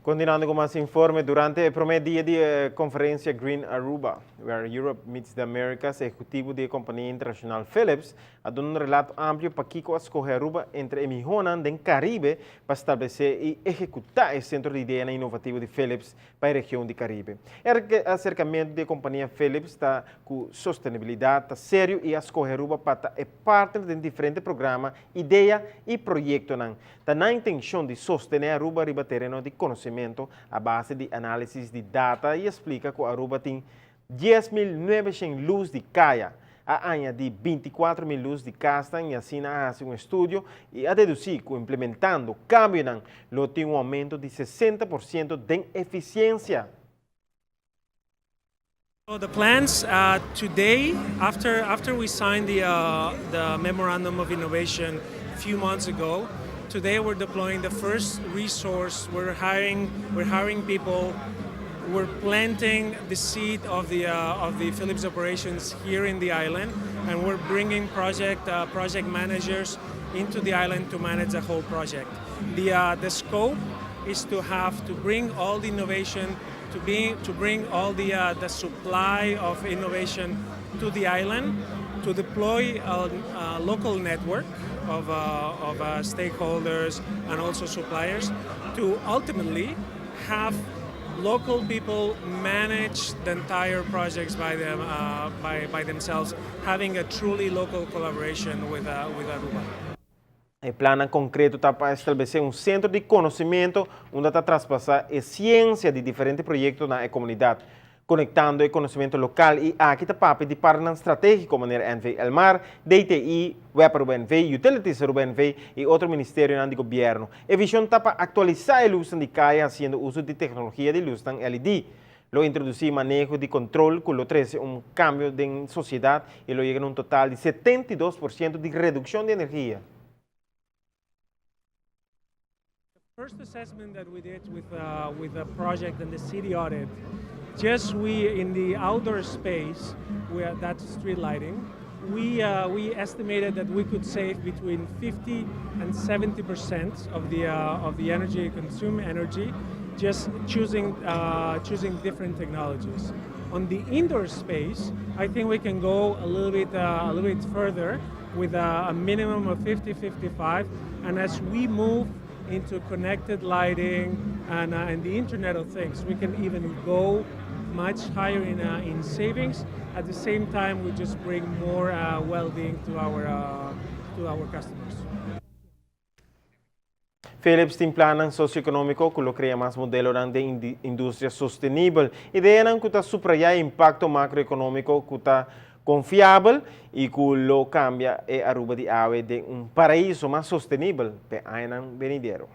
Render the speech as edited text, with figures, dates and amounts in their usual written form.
Continuando con más informes, durante el primer día de conferencia Green Aruba, where Europe meets the Americas, el ejecutivo de la compañía internacional Phillips ha dado un relato amplio para Kiko escoger Aruba entre emisiones del Caribe para establecer y ejecutar el centro de idea innovativo de Phillips para la región del Caribe. El acercamiento de la compañía Phillips está con sostenibilidad, está serio y escoger Aruba para ser parte de diferentes programas, ideas y proyectos. Está la intención de sostener Aruba arriba terreno de conocimiento a base de análisis de data y explica que Aruba tiene 10.900 luz de calle, a añadir 24.000 luz de casta y así hace un estudio y a deducir que implementando cambios lo tiene un aumento de 60% de eficiencia. So the plans today, after we signed the memorandum of innovation a few months ago, today we're deploying the first resource. We're hiring people. We're planting the seed of the Phillips operations here in the island, and we're bringing project managers into the island to manage the whole project. The scope is to bring all the innovation, to bring all the supply of innovation to the island, to deploy a local network of stakeholders and also suppliers, to ultimately have local people manage the entire projects by themselves, having a truly local collaboration with Aruba. El plan concreto está para establecer un centro de conocimiento donde está traspasar la ciencia de diferentes proyectos en la comunidad, conectando el conocimiento local y aquí está papel de partner estratégico como NV El Mar, DTI, Web Aruba NV, Utilities Aruba NV y otro ministerio del gobierno. La visión está para actualizar el uso de calle haciendo uso de tecnología de luz LED. Lo introducir manejo de control que lo trae un cambio en sociedad y lo llega a un total de 72% de reducción de energía. First assessment that we did with the project and the city audit, just we in the outdoor space, that's street lighting, we estimated that we could save between 50 and 70% of the energy, consumed energy, just choosing different technologies. On the indoor space, I think we can go a little bit further with a minimum of 50-55, and as we move into connected lighting and the Internet of Things, we can even go much higher in savings. At the same time, we just bring more well-being to our customers. Phillips tem plano socioeconômico que cria mais modelo de indústria sustentável. Ideia é que está subrayar o impacto macroeconômico que está confiável e que lo cambia a Aruba de Awe de paraíso mais sustentável para o ano venidero.